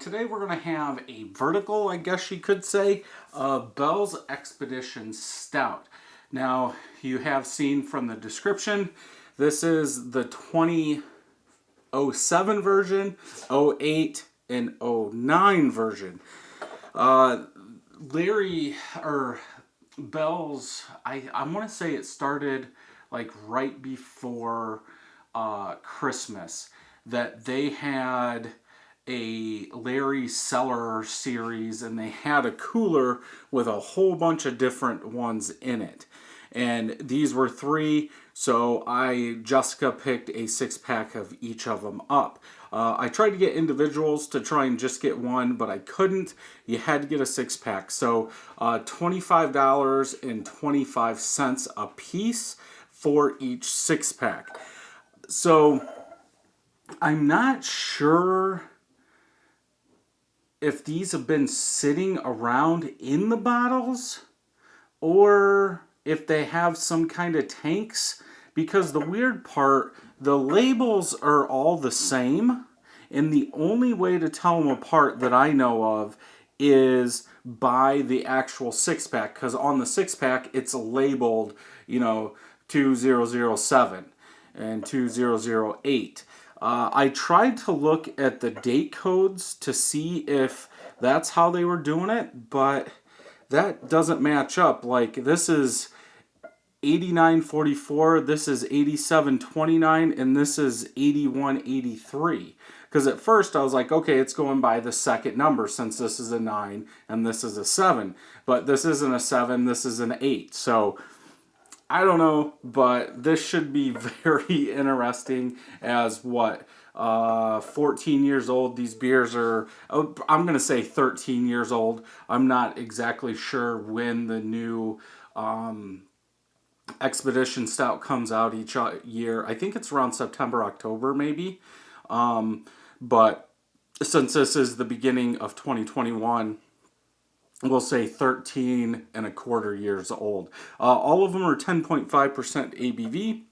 Today we're going to have a vertical, I guess you could say, of Bell's Expedition Stout. Now, you have seen from the description, this is the 2007 version, '08, and '09 version. Bell's, I want to say it started like right before Christmas, that they had a Larry Cellar series and they had a cooler with a whole bunch of different ones in it. And these were 3, so Jessica picked a 6-pack of each of them up. I tried to get individuals to try and just get one, but I couldn't. You had to get a 6-pack. So $25.25 a piece for each 6-pack. So I'm not sure if these have been sitting around in the bottles or if they have some kind of tanks, because the weird part, the labels are all the same, and the only way to tell them apart that I know of is by the actual 6-pack, because on the 6-pack it's labeled, 2007 and 2008. I tried to look at the date codes to see if that's how they were doing it, but that doesn't match up. Like, this is 8944, this is 8729, and this is 8183. Because at first I was like, okay, it's going by the second number since this is a 9 and this is a 7. But this isn't a 7, this is an 8. So I don't know, but this should be very interesting as 14 years old. These beers are, I'm going to say 13 years old. I'm not exactly sure when the new Expedition Stout comes out each year. I think it's around September, October maybe. But since this is the beginning of 2021, we'll say 13 and a quarter years old. All of them are 10.5% ABV.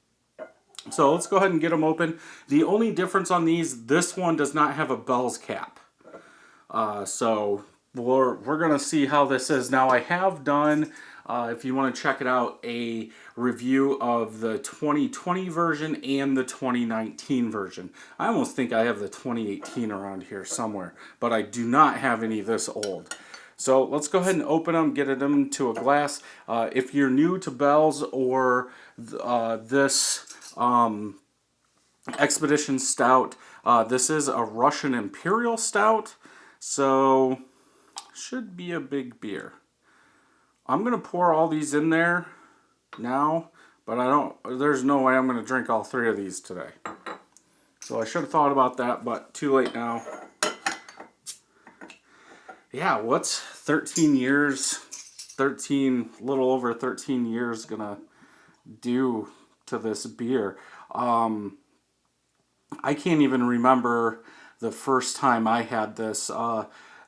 So let's go ahead and get them open. The only difference on these, this one does not have a Bell's cap. So we're going to see how this is. Now, I have done, if you want to check it out, a review of the 2020 version and the 2019 version. I almost think I have the 2018 around here somewhere, but I do not have any this old. So let's go ahead and open them, get them to a glass. If you're new to Bell's or this Expedition Stout, this is a Russian Imperial Stout, so should be a big beer. I'm going to pour all these in there now, but there's no way I'm going to drink all 3 of these today. So I should have thought about that, but too late now. Yeah, what's 13 years, little over 13 years gonna do to this beer? I can't even remember the first time I had this.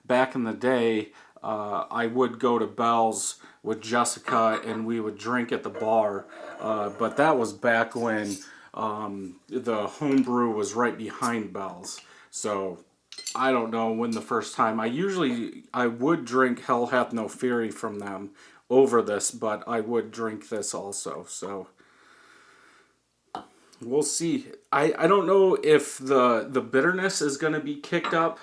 Back in the day, I would go to Bell's with Jessica and we would drink at the bar, but that was back when the homebrew was right behind Bell's. So I don't know when the first time. I would drink Hell Hath No Fury from them over this, but I would drink this also. So we'll see. I don't know if the bitterness is going to be kicked up.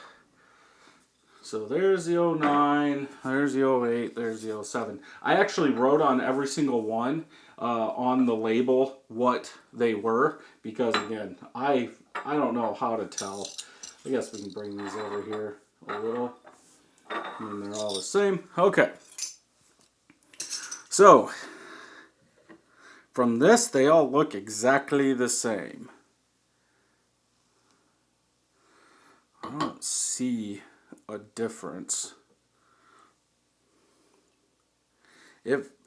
So there's the '09, there's the '08, there's the '07. I actually wrote on every single one on the label what they were, because again, I don't know how to tell. I guess we can bring these over here a little. And they're all the same. Okay. So, from this, they all look exactly the same. I don't see a difference.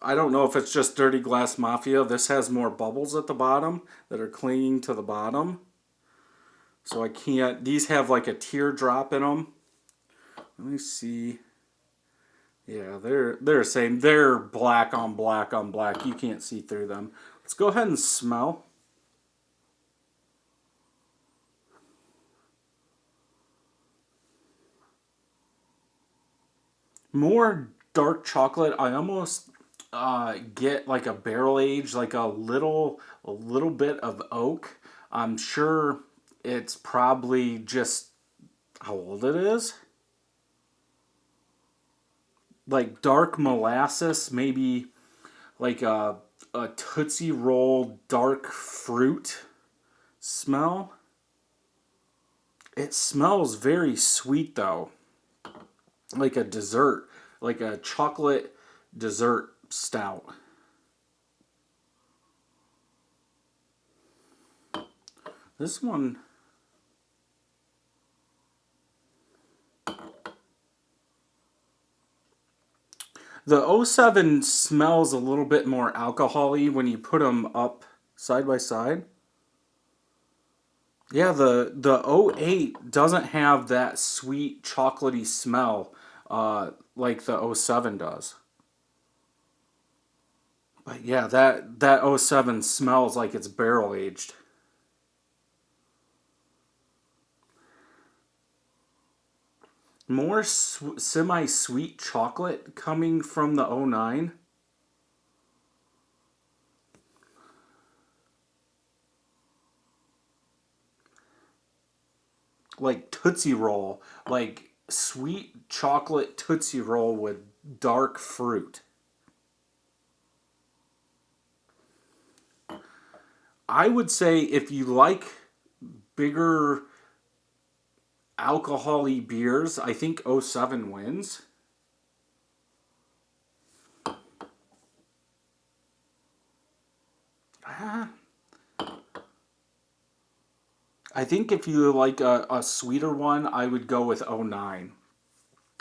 I don't know if it's just Dirty Glass Mafia. This has more bubbles at the bottom that are clinging to the bottom. So I can't, these have like a teardrop in them. Let me see. Yeah, they're the same. They're black on black on black. You can't see through them. Let's go ahead and smell. More dark chocolate. I almost get like a barrel age, like a little bit of oak. I'm sure it's probably just how old it is. Like dark molasses, maybe like a Tootsie Roll dark fruit smell. It smells very sweet though, like a dessert, like a chocolate dessert stout. This one, the '07 smells a little bit more alcohol-y when you put them up side by side. Yeah, the '08 doesn't have that sweet chocolatey smell like the '07 does. But yeah, that '07 smells like it's barrel aged. More semi-sweet chocolate coming from the '09. Like Tootsie Roll, like sweet chocolate Tootsie Roll with dark fruit. I would say if you like bigger alcohol-y beers, I think '07 wins. Ah, I think if you like a sweeter one, I would go with '09.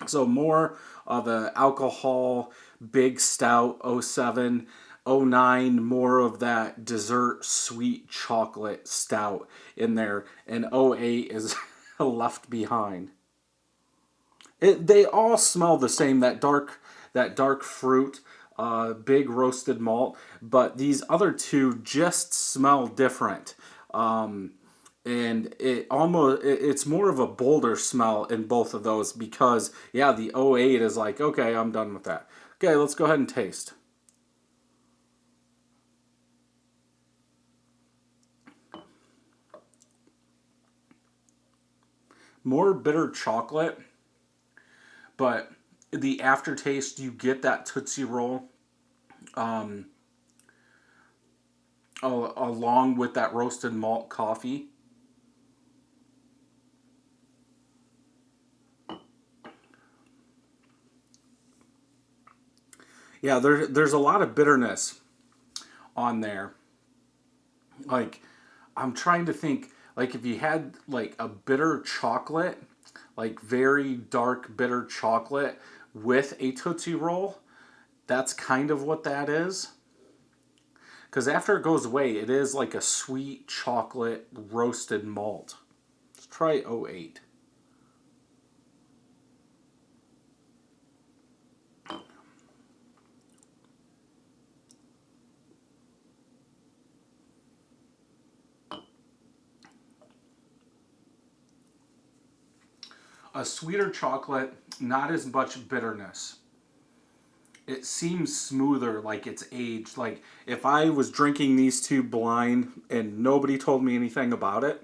So more of a alcohol, big stout '07. '09, more of that dessert sweet chocolate stout in there. And '08 is left behind. They all smell the same, that dark fruit, big roasted malt, but these other two just smell different. And it's more of a bolder smell in both of those because yeah, the '08 is like, okay, I'm done with that. Okay, let's go ahead and taste. More bitter chocolate, but the aftertaste, you get that Tootsie Roll along with that roasted malt coffee. Yeah, there's a lot of bitterness on there. Like I'm trying to think, like if you had like a bitter chocolate, like very dark bitter chocolate with a Tootsie Roll, that's kind of what that is. Because after it goes away, it is like a sweet chocolate roasted malt. Let's try '08. A sweeter chocolate, not as much bitterness. It seems smoother, like it's aged. Like if I was drinking these two blind and nobody told me anything about it,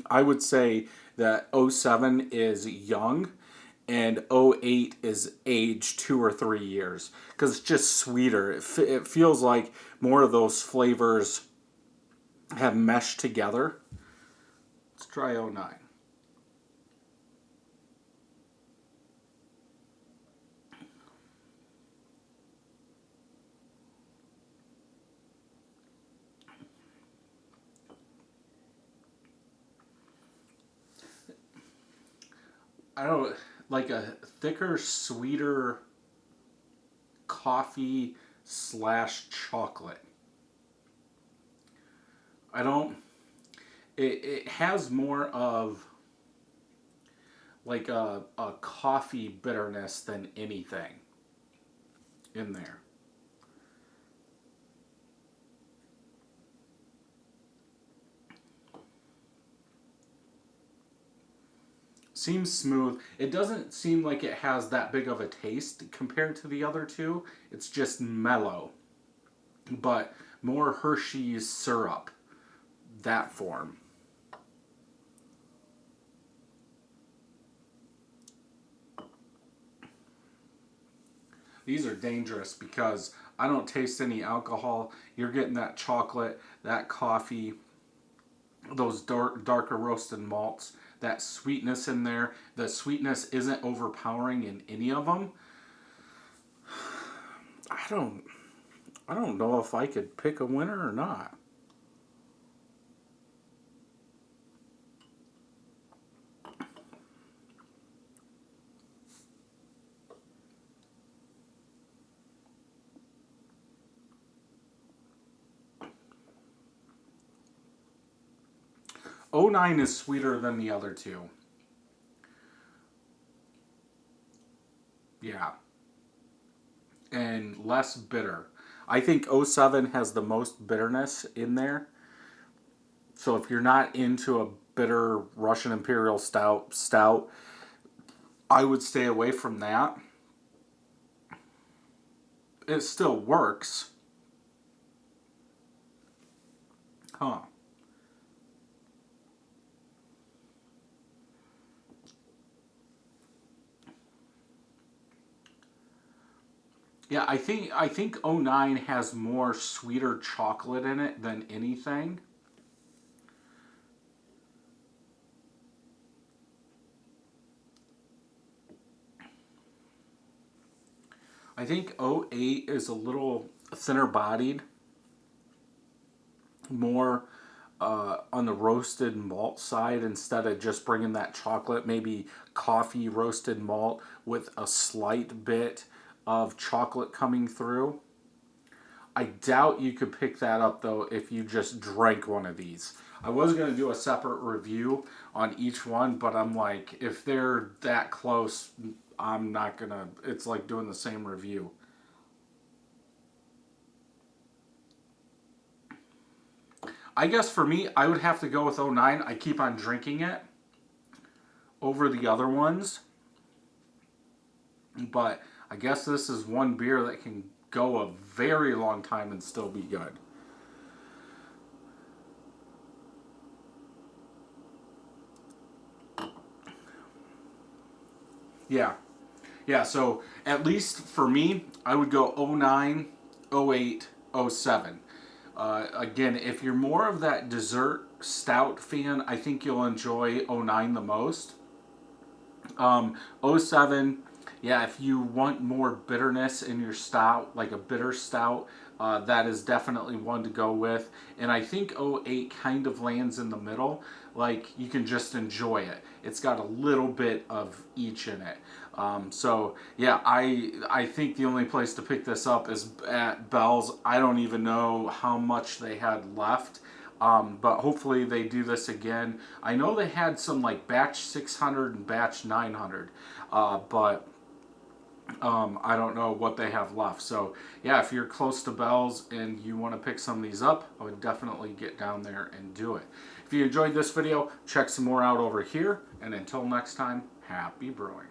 I would say that '07 is young and '08 is aged 2 or 3 years because it's just sweeter. It feels like more of those flavors have meshed together. Let's try '09. I don't like a thicker, sweeter coffee slash chocolate. I don't. It has more of like a coffee bitterness than anything in there. Seems smooth. It doesn't seem like it has that big of a taste compared to the other two. It's just mellow. But more Hershey's syrup. That form. These are dangerous because I don't taste any alcohol. You're getting that chocolate, that coffee, those darker roasted malts, that sweetness in there. The sweetness isn't overpowering in any of them. I don't know if I could pick a winner or not. '09 is sweeter than the other two. Yeah. And less bitter. I think '07 has the most bitterness in there. So if you're not into a bitter Russian Imperial stout, I would stay away from that. It still works. Huh. Yeah, I think '09 has more sweeter chocolate in it than anything. I think '08 is a little thinner bodied, more on the roasted malt side instead of just bringing that chocolate, maybe coffee roasted malt with a slight bit of chocolate coming through. I doubt you could pick that up though if you just drank one of these. I was going to do a separate review on each one, but I'm like, if they're that close, I'm not going to. It's like doing the same review. I guess for me, I would have to go with '09. I keep on drinking it over the other ones, but I guess this is one beer that can go a very long time and still be good. Yeah. Yeah, so at least for me, I would go '09, '08, '07. Again, if you're more of that dessert stout fan, I think you'll enjoy '09 the most. '07, yeah, if you want more bitterness in your stout, like a bitter stout, that is definitely one to go with. And I think '08 kind of lands in the middle. Like, you can just enjoy it. It's got a little bit of each in it. So yeah, I think the only place to pick this up is at Bell's. I don't even know how much they had left. But hopefully they do this again. I know they had some like batch 600 and batch 900, but I don't know what they have left. So yeah, if you're close to Bell's and you want to pick some of these up, I would definitely get down there and do it. If you enjoyed this video, check some more out over here. And until next time, happy brewing.